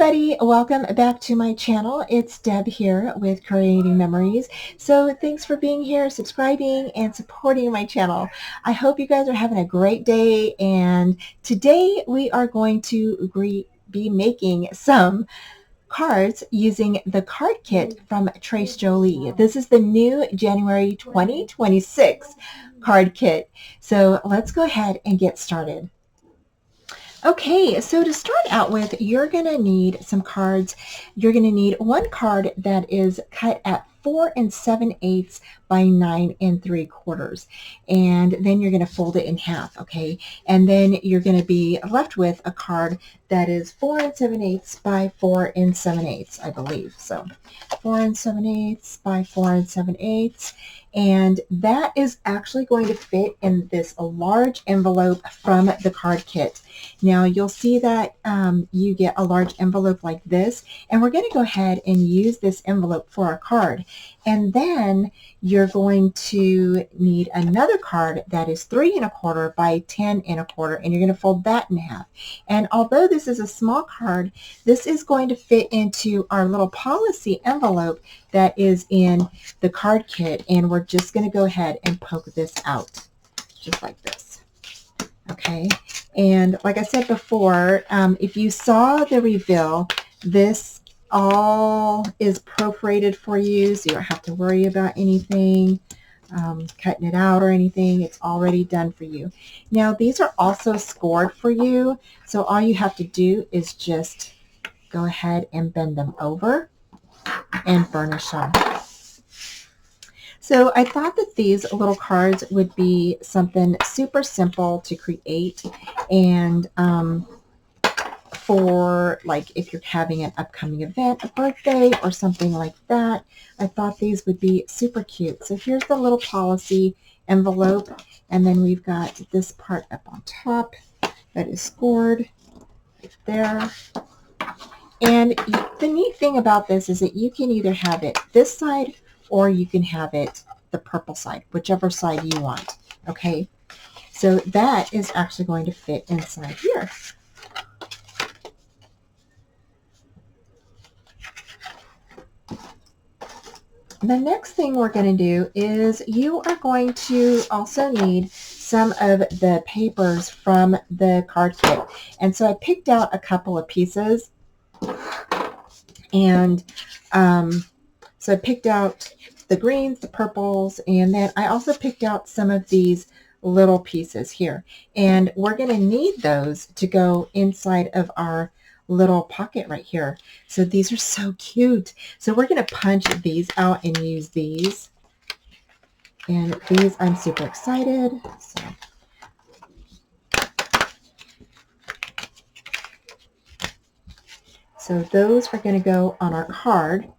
everybody, welcome back to my channel. It's Deb here with Creating Memories. So thanks for being here, subscribing, and supporting my channel. I hope you guys are having a great day, and today we are going to be making some cards using the card kit from Trace Jolie. This is the new January 2026 card kit. So let's go ahead and get started. Okay, so to start out with, you're going to need some cards. You're going to need one card that is cut at 4 7/8 by 9 3/4. And then you're going to fold it in half, okay? And then you're going to be left with a card that is 4 7/8 by 4 7/8, I believe. So 4 7/8 by 4 7/8. And that is actually going to fit in this large envelope from the card kit. Now you'll see that you get a large envelope like this, and we're going to go ahead and use this envelope for our card. And then you're going to need another card that is 3 1/4 by 10 1/4, and you're going to fold that in half. And although this is a small card, this is going to fit into our little policy envelope that is in the card kit, and we're just going to go ahead and poke this out just like this. Okay, and like I said before, if you saw the reveal, this all is perforated for you, so you don't have to worry about anything, cutting it out or anything. It's already done for you. Now these are also scored for you, so all you have to do is just go ahead and bend them over and burnish them. So I thought that these little cards would be something super simple to create, and for like if you're having an upcoming event, a birthday or something like that, I thought these would be super cute. So here's the little policy envelope, and then we've got this part up on top that is scored right there. And the neat thing about this is that you can either have it this side or you can have it the purple side, whichever side you want. Okay, so that is actually going to fit inside here. The next thing we're going to do is you are going to also need some of the papers from the card kit. And so I picked out a couple of pieces, and so I picked out the greens, the purples, and then I also picked out some of these little pieces here. And we're going to need those to go inside of our little pocket right here. So these are so cute. So we're going to punch these out and use these. And these, I'm super excited. So those are going to go on our card.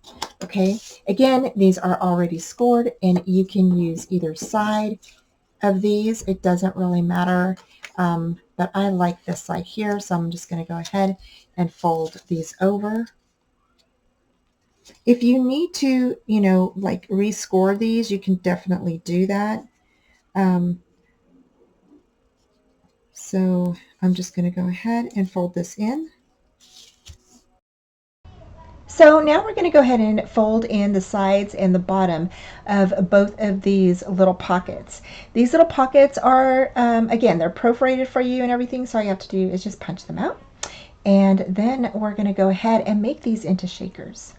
Okay, again, these are already scored, and you can use either side of these. It doesn't really matter, but I like this side here, so I'm just going to go ahead and fold these over. If you need to, like rescore these, you can definitely do that. So I'm just going to go ahead and fold this in. So now we're going to go ahead and fold in the sides and the bottom of both of these little pockets. These little pockets are, again, they're perforated for you and everything, so all you have to do is just punch them out. And then we're going to go ahead and make these into shakers.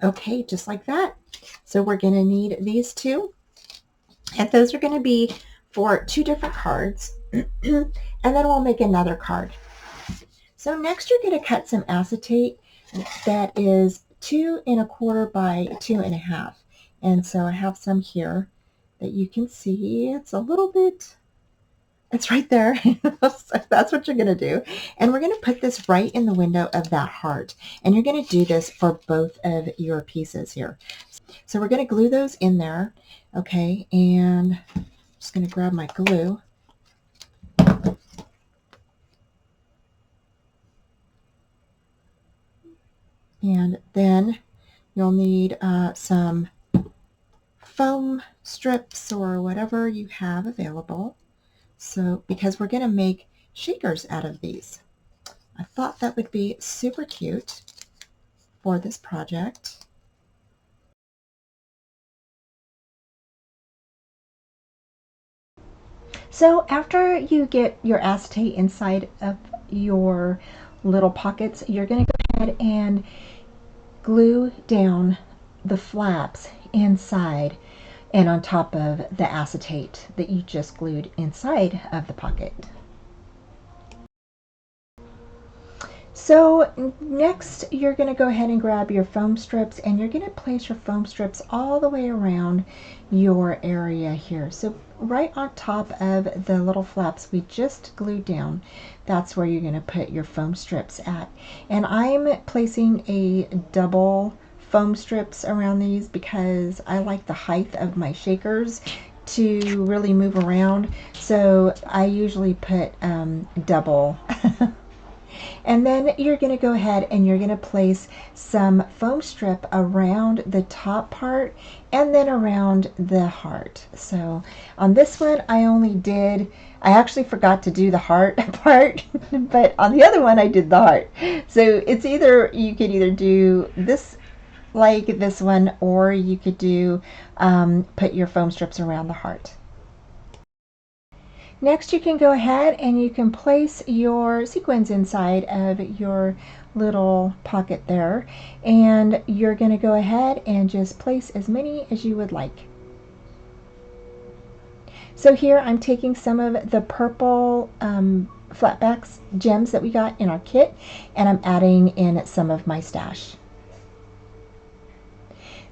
Okay, just like that. So we're going to need these two, and those are going to be for 2 different cards, and then we'll make another card. So next you're going to cut some acetate that is 2 1/4 by 2 1/2. And so I have some here that you can see. It's a little bit, it's right there. So that's what you're going to do. And we're going to put this right in the window of that heart. And you're going to do this for both of your pieces here. So we're going to glue those in there. Okay, and I'm just going to grab my glue. And then you'll need some foam strips or whatever you have available. So because we're going to make shakers out of these. I thought that would be super cute for this project. So after you get your acetate inside of your little pockets, you're going to go ahead and glue down the flaps inside and on top of the acetate that you just glued inside of the pocket. So next you're going to go ahead and grab your foam strips, and you're going to place your foam strips all the way around your area here. So right on top of the little flaps we just glued down, that's where you're going to put your foam strips at. And I'm placing a double foam strips around these because I like the height of my shakers to really move around. So I usually put double. And then you're going to go ahead and you're going to place some foam strip around the top part and then around the heart. So on this one I actually forgot to do the heart part, but on the other one I did the heart. So it's either, you could either do this like this one, or you could do put your foam strips around the heart. Next, you can go ahead and you can place your sequins inside of your little pocket there, and you're going to go ahead and just place as many as you would like. So here I'm taking some of the purple flatbacks gems that we got in our kit, and I'm adding in some of my stash.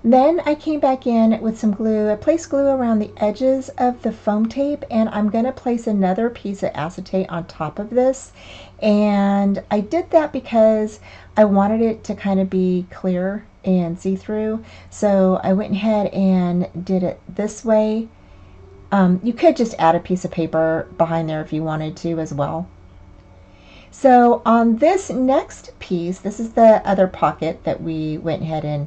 Then I came back in with some glue. I placed glue around the edges of the foam tape, and I'm going to place another piece of acetate on top of this. And I did that because I wanted it to kind of be clear and see-through. So I went ahead and did it this way. You could just add a piece of paper behind there if you wanted to as well. So on this next piece, this is the other pocket that we went ahead and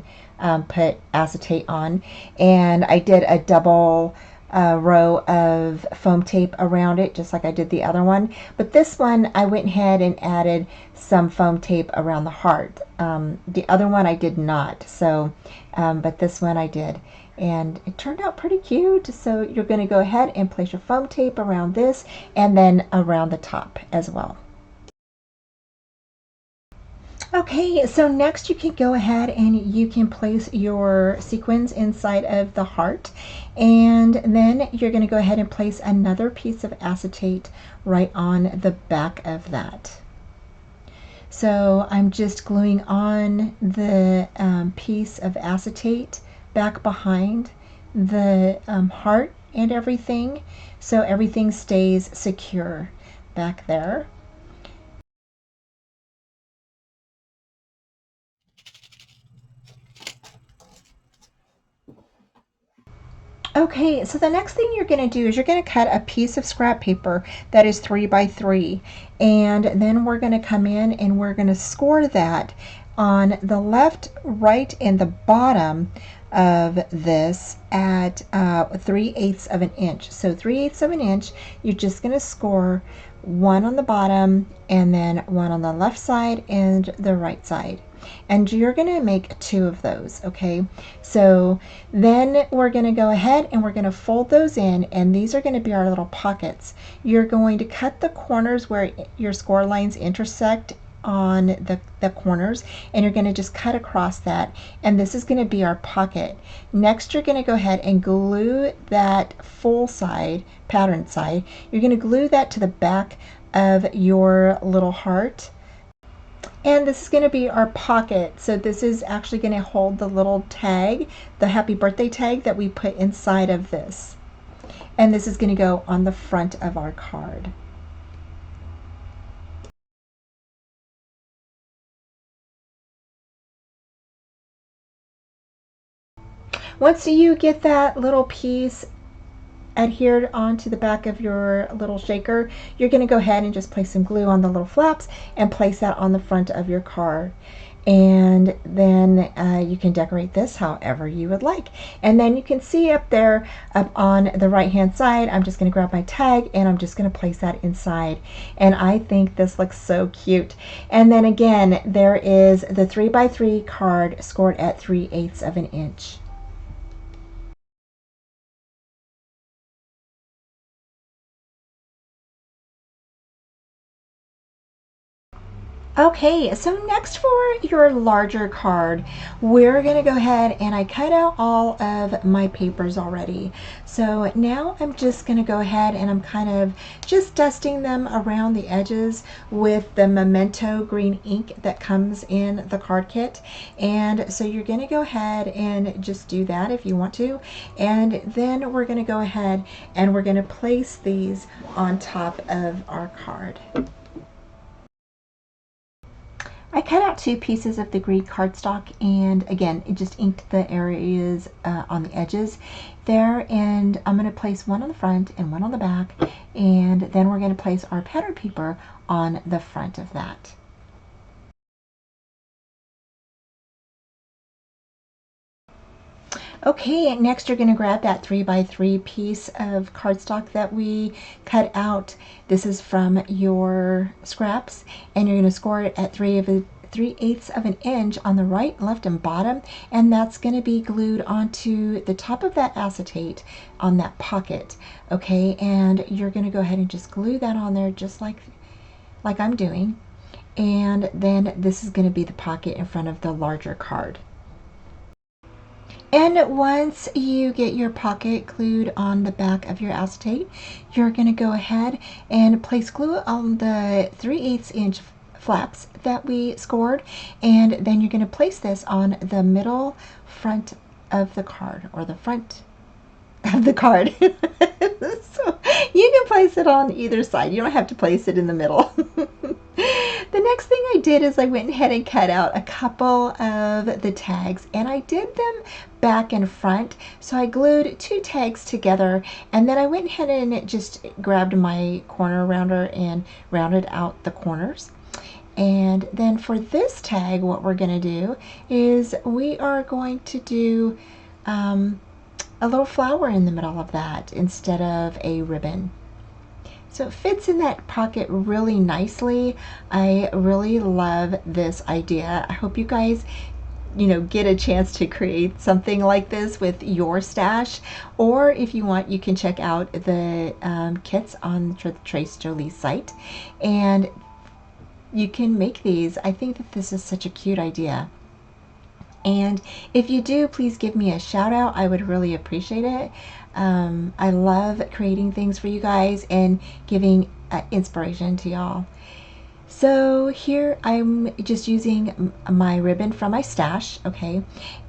put acetate on, and I did a double row of foam tape around it just like I did the other one, but this one I went ahead and added some foam tape around the heart. The other one I did not, so but this one I did, and it turned out pretty cute. So you're going to go ahead and place your foam tape around this and then around the top as well. Okay, so next you can go ahead and you can place your sequins inside of the heart, and then you're going to go ahead and place another piece of acetate right on the back of that. So I'm just gluing on the piece of acetate back behind the heart and everything, so everything stays secure back there. Okay, so the next thing you're going to do is you're going to cut a piece of scrap paper that is 3 by 3, and then we're going to come in and we're going to score that on the left, right, and the bottom of this at 3/8 of an inch. So 3/8 of an inch, you're just going to score one on the bottom and then one on the left side and the right side. And you're going to make 2 of those, okay? So then we're going to go ahead and we're going to fold those in, and these are going to be our little pockets. You're going to cut the corners where your score lines intersect on the corners, and you're going to just cut across that, and this is going to be our pocket. Next, you're going to go ahead and glue that full side, pattern side, you're going to glue that to the back of your little heart. And this is going to be our pocket. So this is actually going to hold the little tag, the happy birthday tag that we put inside of this. And this is going to go on the front of our card. Once you get that little piece adhered onto the back of your little shaker, you're going to go ahead and just place some glue on the little flaps and place that on the front of your card. And then you can decorate this however you would like. And then you can see up there, up on the right hand side, I'm just going to grab my tag and I'm just going to place that inside. And I think this looks so cute. And then again, there is the 3x3 card scored at 3/8 of an inch. Okay, so next for your larger card, we're going to go ahead and I cut out all of my papers already. So now I'm just going to go ahead and I'm kind of just dusting them around the edges with the Memento green ink that comes in the card kit. And so you're going to go ahead and just do that if you want to. And then we're going to go ahead and we're going to place these on top of our card. I cut out 2 pieces of the Greek cardstock, and again, it just inked the areas on the edges there, and I'm going to place one on the front and one on the back, and then we're going to place our pattern paper on the front of that. Okay, next you're going to grab that 3x3 piece of cardstock that we cut out. This is from your scraps, and you're going to score it at 3/8 of an inch on the right, left, and bottom, and that's going to be glued onto the top of that acetate on that pocket. Okay, and you're going to go ahead and just glue that on there just like I'm doing, and then this is going to be the pocket in front of the larger card. And once you get your pocket glued on the back of your acetate, you're going to go ahead and place glue on the 3/8 inch flaps that we scored, and then you're going to place this on the middle front of the card, or the front of the card. So you can place it on either side. You don't have to place it in the middle. The next thing I did is I went ahead and cut out a couple of the tags, and I did them back and front. So I glued 2 tags together, and then I went ahead and just grabbed my corner rounder and rounded out the corners. And then for this tag, what we're going to do is we are going to do a little flower in the middle of that instead of a ribbon. So it fits in that pocket really nicely. I really love this idea. I hope you guys get a chance to create something like this with your stash, or if you want, you can check out the kits on the Trace Jolie's site and you can make these. I think that this is such a cute idea. And if you do, please give me a shout out. I would really appreciate it. I love creating things for you guys and giving inspiration to y'all. So here I'm just using my ribbon from my stash, okay?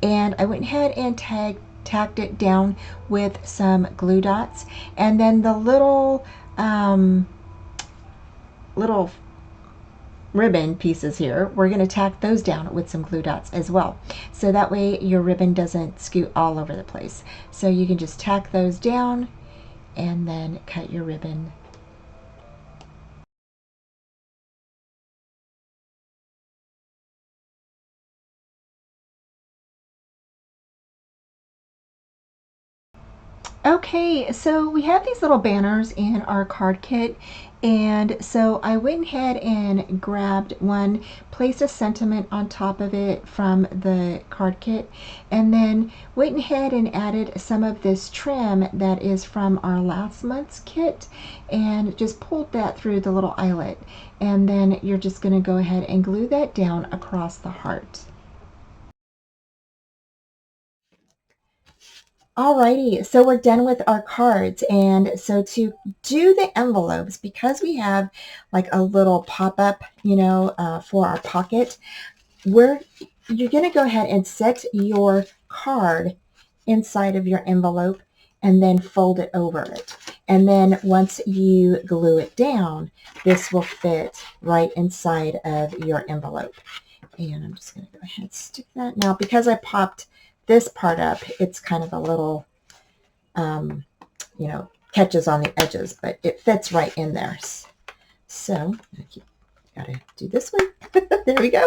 And I went ahead and tacked it down with some glue dots. And then the little ribbon pieces here, we're going to tack those down with some glue dots as well, so that way your ribbon doesn't scoot all over the place. So you can just tack those down and then cut your ribbon. Okay, so we have these little banners in our card kit, and so I went ahead and grabbed one, placed a sentiment on top of it from the card kit, and then went ahead and added some of this trim that is from our last month's kit, and just pulled that through the little eyelet. And then you're just going to go ahead and glue that down across the heart. Alrighty, so we're done with our cards. And so to do the envelopes, because we have like a little pop-up, for our pocket, you're going to go ahead and set your card inside of your envelope and then fold it over it. And then once you glue it down, this will fit right inside of your envelope. And I'm just going to go ahead and stick that. Now, because I popped this part up, it's kind of a little, catches on the edges, but it fits right in there. So Gotta do this one. There we go.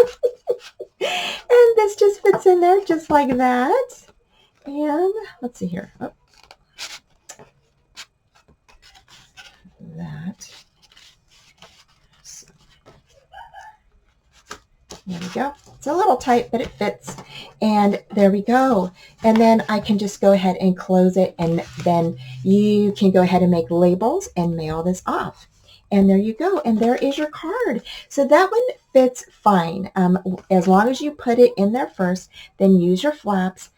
And this just fits in there just like that. And let's see here. Oh, that. So, there we go. It's a little tight, but it fits. And there we go. And then I can just go ahead and close it, and then you can go ahead and make labels and mail this off. And there you go. And there is your card. So that one fits fine. As long as you put it in there first, then use your flaps,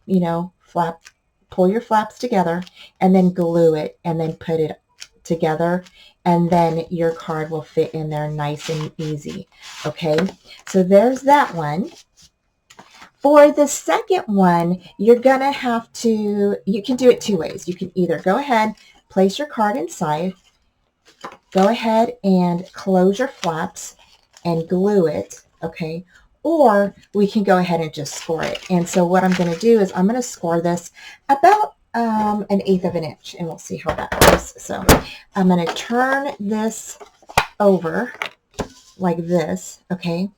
pull your flaps together and then glue it and then put it together, and then your card will fit in there nice and easy. Okay, so there's that one. For the second one, you're gonna have to, you can do it two ways. You can either go ahead, place your card inside, go ahead and close your flaps and glue it, okay? Or we can go ahead and just score it. And so what I'm going to do is I'm going to score this about 1/8 of an inch, and we'll see how that goes. So I'm going to turn this over like this, okay?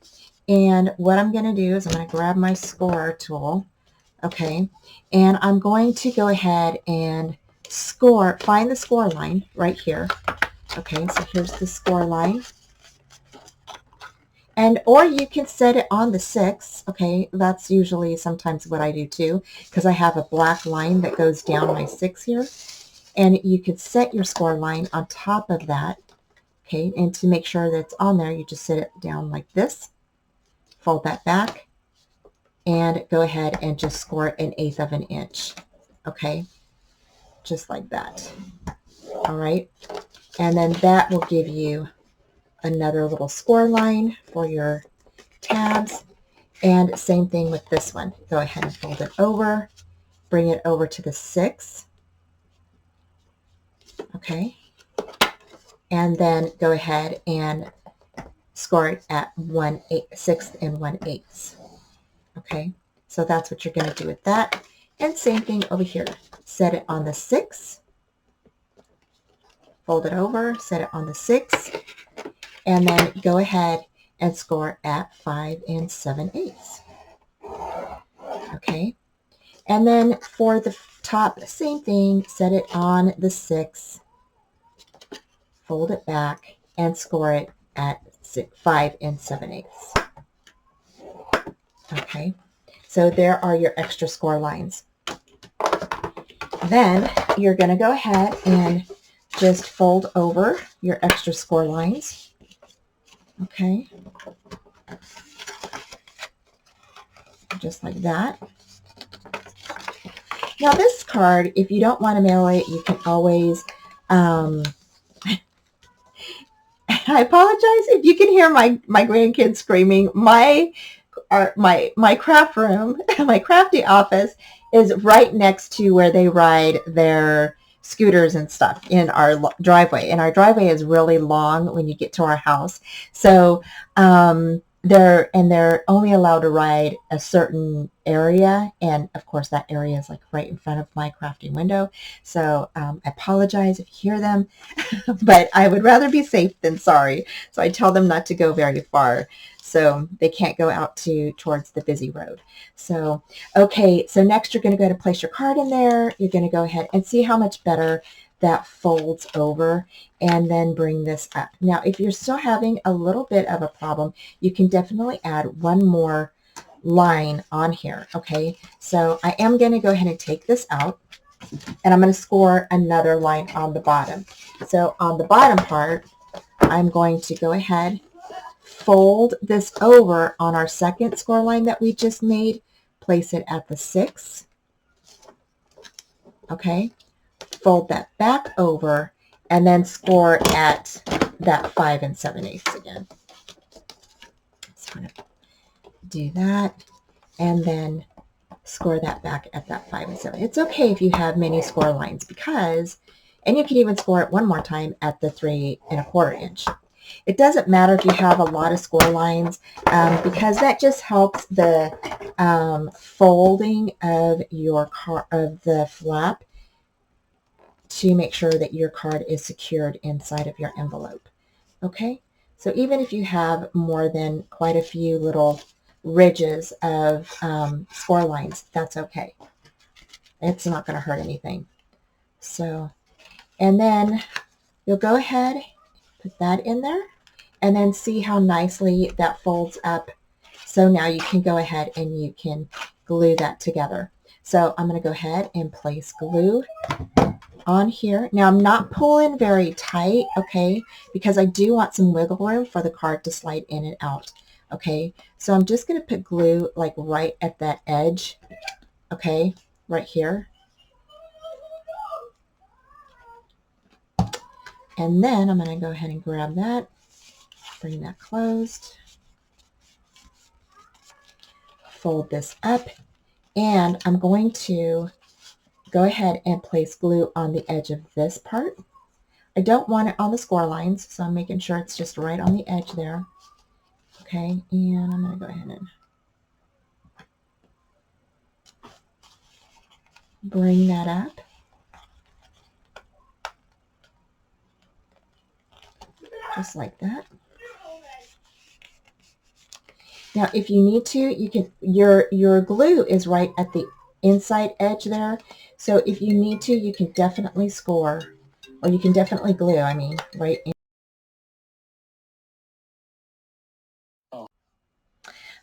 And what I'm going to do is I'm going to grab my score tool, okay? And I'm going to go ahead and find the score line right here. Okay, so here's the score line. And or you can set it on the 6, okay? That's usually sometimes what I do too, because I have a black line that goes down my 6 here. And you could set your score line on top of that, okay? And to make sure that it's on there, you just set it down like this, fold that back, and go ahead and just score it 1/8 of an inch, okay? Just like that, all right? And then that will give you another little score line for your tabs. And same thing with this one. Go ahead and fold it over, bring it over to the 6. Okay. And then go ahead and score it at 1/6 and 1/8. Okay. So that's what you're going to do with that. And same thing over here. Set it on the 6. Fold it over, set it on the 6, and then go ahead and score at 5 7/8. Okay, and then for the top, same thing, set it on the 6, fold it back, and score it at 5 7/8. Okay, so there are your extra score lines. Then you're going to go ahead and just fold over your extra score lines. Okay. Just like that. Now this card, if you don't want to mail it, you can always, I apologize if you can hear my grandkids screaming. My craft room, my crafty office is right next to where they ride their scooters and stuff in our driveway. And our driveway is really long when you get to our house. So they're only allowed to ride a certain area. And of course that area is like right in front of my crafting window. So I apologize if you hear them, but I would rather be safe than sorry. So I tell them not to go very far. So they can't go out towards the busy road. So, okay, so next you're going to go to place your card in there. You're going to go ahead and see how much better that folds over, and then bring this up. Now, if you're still having a little bit of a problem, you can definitely add one more line on here, okay? So I am going to go ahead and take this out, and I'm going to score another line on the bottom. So on the bottom part, I'm going to go ahead, fold this over on our second score line that we just made, place it at the 6, okay, fold that back over, and then score at that 5 7/8 again. So I'm going to do that, and then score that back at that 5 7/8. It's okay if you have many score lines, because, and you can even score it one more time at the 3 1/4 inch. It doesn't matter if you have a lot of score lines, because that just helps the folding of of the flap to make sure that your card is secured inside of your envelope. Okay, So even if you have more than quite a few little ridges of score lines, that's okay. It's not going to hurt anything. So, and then you'll go ahead, put that in there, and then see how nicely that folds up. So now you can go ahead and you can glue that together. So I'm going to go ahead and place glue on here. Now I'm not pulling very tight, okay, because I do want some wiggle room for the card to slide in and out, okay. So I'm just going to put glue like right at that edge, okay, right here. And then I'm going to go ahead and grab that, bring that closed, fold this up, and I'm going to go ahead and place glue on the edge of this part. I don't want it on the score lines, so I'm making sure it's just right on the edge there. Okay, and I'm going to go ahead and bring that up. Just like that. Now, if you need to, you can, your glue is right at the inside edge there. So if you need to, you can definitely score, or you can definitely glue, I mean, right in.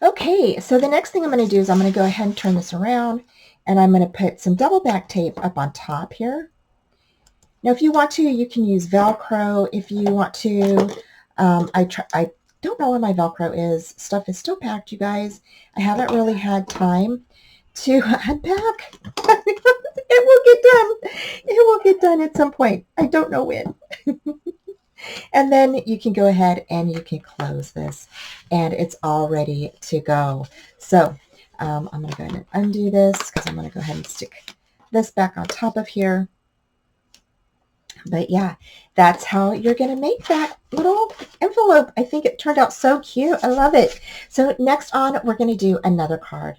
Okay, so the next thing I'm going to do is I'm going to go ahead and turn this around, and I'm going to put some double back tape up on top here. Now, if you want to, you can use Velcro. If you want to, I don't know where my Velcro is. Stuff is still packed, you guys. I haven't really had time to unpack. It will get done. It will get done at some point. I don't know when. And then you can go ahead and you can close this, and it's all ready to go. So I'm going to go ahead and undo this because I'm going to go ahead and stick this back on top of here. But yeah, that's how you're going to make that little envelope. I think it turned out so cute. I love it. So next on, we're going to do another card.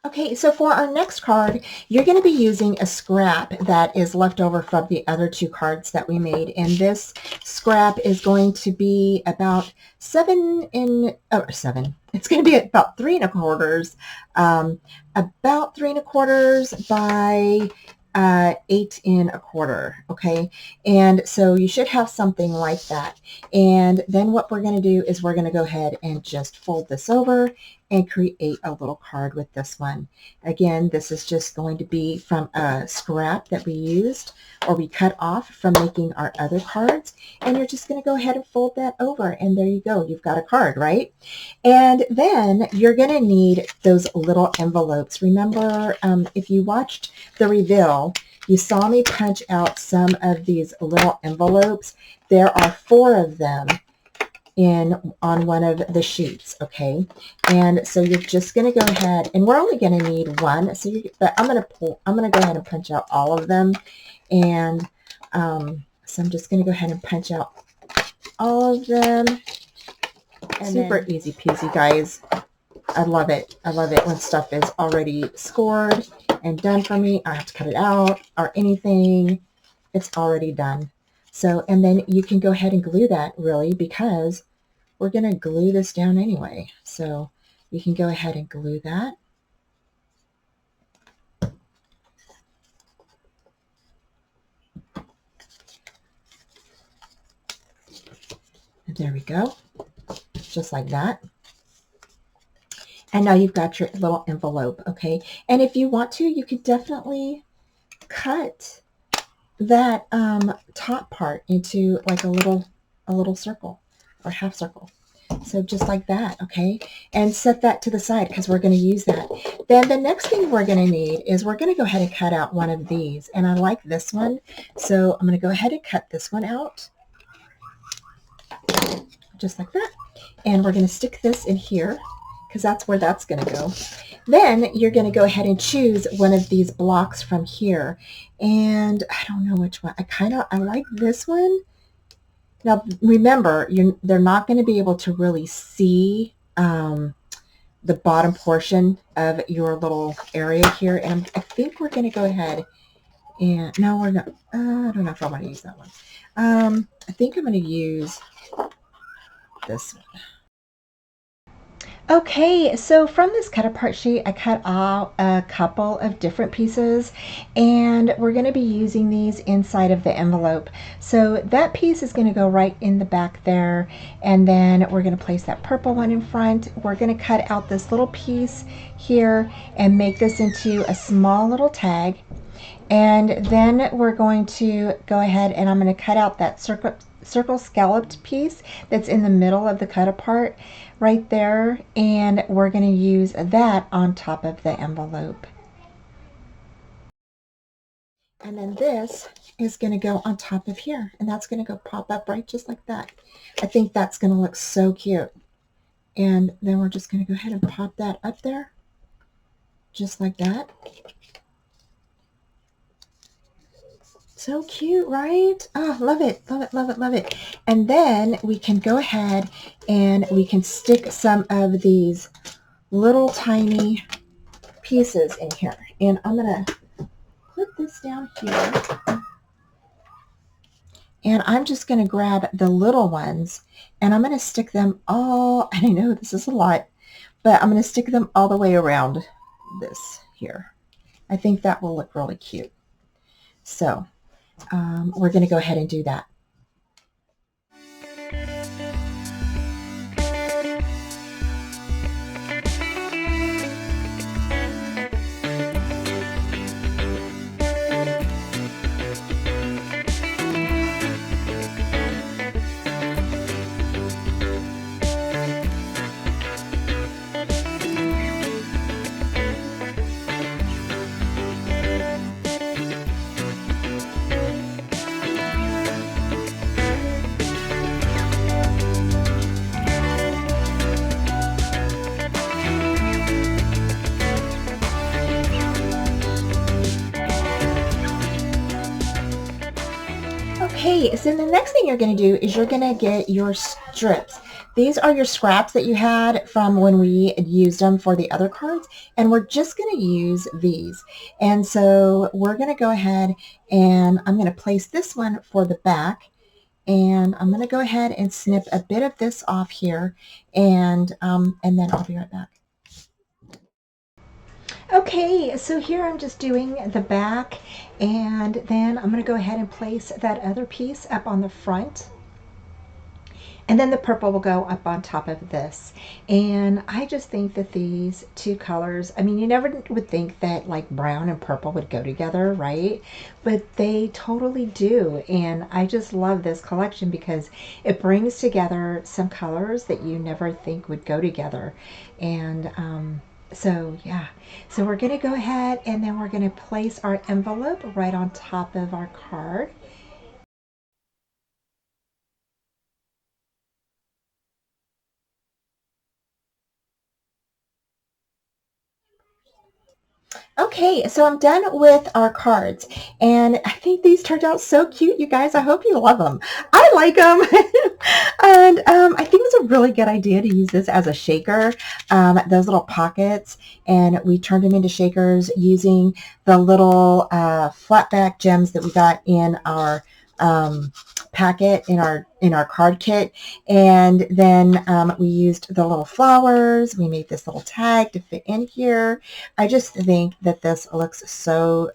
Okay, so for our next card, you're going to be using a scrap that is left over from the other two cards that we made. And this scrap is going to be about 7. It's going to be about 3 1/4, about 3 1/4 by 8 1/4. Okay, and so you should have something like that. And then what we're going to do is we're going to go ahead and just fold this over and create a little card with this one. Again, this is just going to be from a scrap that we used or we cut off from making our other cards. And you're just going to go ahead and fold that over, and there you go. You've got a card, right? And then you're going to need those little envelopes. Remember, if you watched the reveal, you saw me punch out some of these little envelopes. There are 4 of them on one of the sheets, okay? And so you're just going to go ahead, and we're only going to need 1. So but I'm going to go ahead and punch out all of them. And so I'm just going to go ahead and punch out all of them. And super easy peasy, guys. I love it. I love it when stuff is already scored and done for me. I don't have to cut it out or anything. It's already done. So, and then you can go ahead and glue that, really, because we're going to glue this down anyway. So you can go ahead and glue that. And there we go. Just like that. And now you've got your little envelope, okay? And if you want to, you could definitely cut that top part into like a little circle or half circle. So just like that, okay? And set that to the side because we're going to use that. Then the next thing we're going to need is we're going to go ahead and cut out one of these. And I like this one. So I'm going to go ahead and cut this one out. Just like that. And we're going to stick this in here because that's where that's going to go. Then you're going to go ahead and choose one of these blocks from here. And I don't know which one. I like this one. Now, remember, they're not going to be able to really see the bottom portion of your little area here. And I think we're going to go ahead and, no, we're not, I don't know if I want to use that one. I think I'm going to use this one. Okay, so from this cut apart sheet, I cut out a couple of different pieces, and we're going to be using these inside of the envelope. So that piece is going to go right in the back there, and then we're going to place that purple one in front. We're going to cut out this little piece here and make this into a small little tag. And then we're going to go ahead and I'm going to cut out that circle scalloped piece that's in the middle of the cut apart right there, and we're going to use that on top of the envelope. And then this is going to go on top of here, and that's going to go pop up right just like that. I think that's going to look so cute. And then we're just going to go ahead and pop that up there just like that. So cute, right? Oh, love it, love it, love it, love it. And then we can go ahead and we can stick some of these little tiny pieces in here. And I'm going to put this down here. And I'm just going to grab the little ones and I'm going to stick them all, and I know this is a lot, but I'm going to stick them all the way around this here. I think that will look really cute. So we're going to go ahead and do that. Okay, so the next thing you're going to do is you're going to get your strips. These are your scraps that you had from when we used them for the other cards, and we're just going to use these. And so we're going to go ahead and I'm going to place this one for the back, and I'm going to go ahead and snip a bit of this off here, and then I'll be right back. Okay, so here I'm just doing the back, and then I'm going to go ahead and place that other piece up on the front, and then the purple will go up on top of this. And I just think that these two colors, I mean, you never would think that like brown and purple would go together, right? But they totally do, and I just love this collection because it brings together some colors that you never think would go together. And so yeah, so we're going to go ahead and then we're going to place our envelope right on top of our card. Okay, so I'm done with our cards, and I think these turned out so cute, you guys. I hope you love them. I like them, and I think it's a really good idea to use this as a shaker, those little pockets, and we turned them into shakers using the little flat back gems that we got in our packet in our card kit, and then we used the little flowers. We made this little tag to fit in here. I just think that this looks so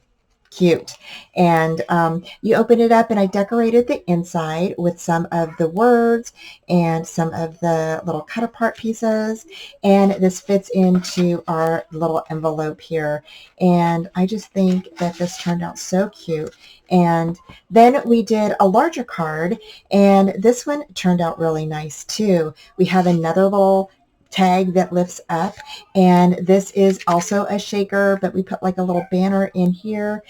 cute. And you open it up, and I decorated the inside with some of the words and some of the little cut apart pieces, and this fits into our little envelope here, and I just think that this turned out so cute. And then we did a larger card, and this one turned out really nice too. We have another little tag that lifts up, and this is also a shaker, but we put like a little banner in here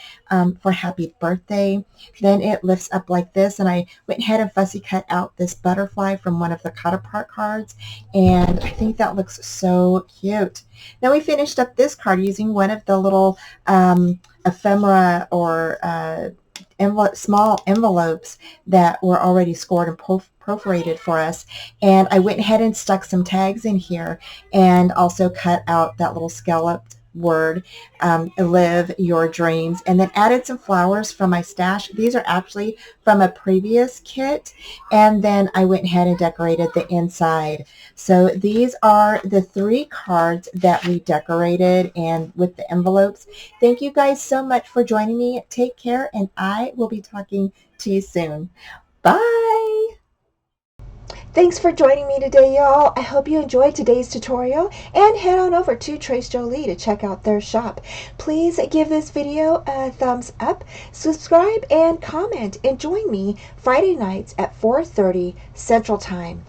for happy birthday. Then it lifts up like this, and I went ahead and fussy cut out this butterfly from one of the cut apart cards, and I think that looks so cute. Then we finished up this card using one of the little ephemera or small envelopes that were already scored and perforated for us. And I went ahead and stuck some tags in here and also cut out that little scalloped word, live your dreams, and then added some flowers from my stash. These are actually from a previous kit, and then I went ahead and decorated the inside. So these are the 3 cards that we decorated and with the envelopes. Thank you guys so much for joining me. Take care, and I will be talking to you soon. Bye! Thanks for joining me today, y'all. I hope you enjoyed today's tutorial, and head on over to Trace Jolie to check out their shop. Please give this video a thumbs up, subscribe, and comment, and join me Friday nights at 4:30 Central Time.